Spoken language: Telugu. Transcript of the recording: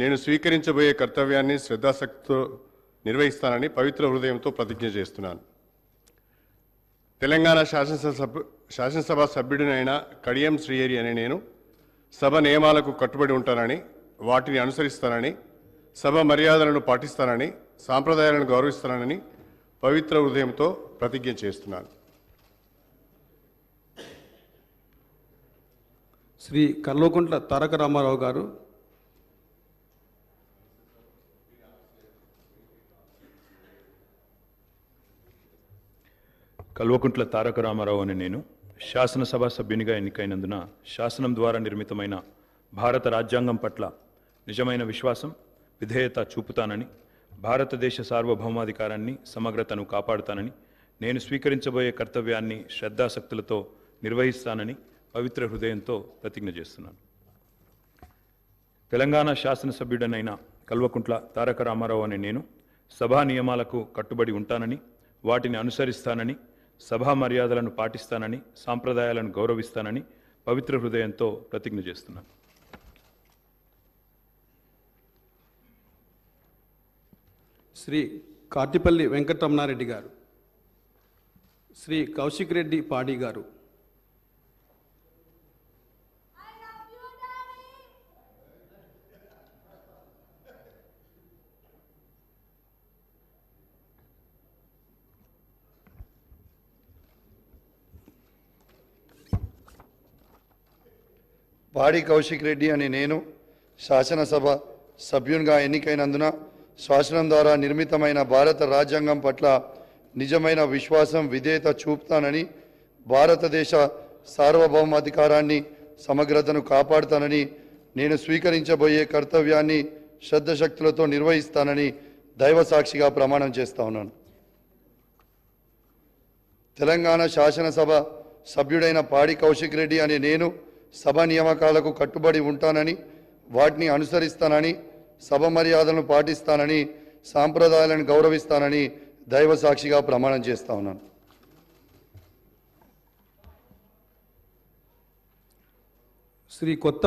నేను స్వీకరించబోయే కర్తవ్యాన్ని శ్రద్ధాశక్తితో నిర్వహిస్తానని పవిత్ర హృదయంతో ప్రతిజ్ఞ చేస్తున్నాను. తెలంగాణ శాసనసభ సభ్యుడినైన కడియం శ్రీహరి అనే నేను సభ నియమాలకు కట్టుబడి ఉంటానని, వాటిని అనుసరిస్తానని, సభ మర్యాదలను పాటిస్తానని, సాంప్రదాయాలను గౌరవిస్తానని పవిత్ర హృదయంతో ప్రతిజ్ఞ చేస్తున్నాను. శ్రీ కల్వకుంట్ల తారక రామారావు గారు. కల్వకుంట్ల తారక రామారావు అనే నేను శాసనసభ సభ్యునిగా ఎన్నికైనందున శాసనం ద్వారా నిర్మితమైన భారత రాజ్యాంగం పట్ల నిజమైన విశ్వాసం, విధేయత చూపుతానని, భారతదేశ సార్వభౌమాధికారాన్ని, సమగ్రతను కాపాడుతానని, నేను స్వీకరించబోయే కర్తవ్యాన్ని శ్రద్ధాశక్తులతో నిర్వహిస్తానని పవిత్ర హృదయంతో ప్రతిజ్ఞ చేస్తున్నాను. తెలంగాణ శాసనసభ్యుడనైన కల్వకుంట్ల తారక రామారావు అనే నేను సభా నియమాలకు కట్టుబడి ఉంటానని, వాటిని అనుసరిస్తానని, సభా మర్యాదలను పాటిస్తానని, సాంప్రదాయాలను గౌరవిస్తానని పవిత్ర హృదయంతో ప్రతిజ్ఞ చేస్తున్నాను. శ్రీ కార్తిపల్లి వెంకటరమణారెడ్డి గారు. శ్రీ కౌశిక్ రెడ్డి పాడి గారు. పాడి కౌశిక్ రెడ్డి అనే నేను శాసనసభ సభ్యునిగా ఎన్నికైనందున శాసనం ద్వారా నిర్మితమైన భారత రాజ్యాంగం పట్ల నిజమైన విశ్వాసం, విధేయత చూపుతానని, భారతదేశ సార్వభౌమాధికారాన్ని, సమగ్రతను కాపాడుతానని, నేను స్వీకరించబోయే కర్తవ్యాన్ని శ్రద్ధశక్తులతో నిర్వహిస్తానని దైవ సాక్షిగా ప్రమాణం చేస్తా ఉన్నాను. తెలంగాణ శాసనసభ సభ్యుడైన పాడి కౌశిక్ రెడ్డి అనే నేను సభ నియామకాలకు కట్టుబడి ఉంటానని, వాటిని అనుసరిస్తానని, సభ మర్యాదలను పాటిస్తానని, సాంప్రదాయాలను గౌరవిస్తానని దైవ సాక్షిగా ప్రమాణం చేస్తా ఉన్నాను. శ్రీ కొత్త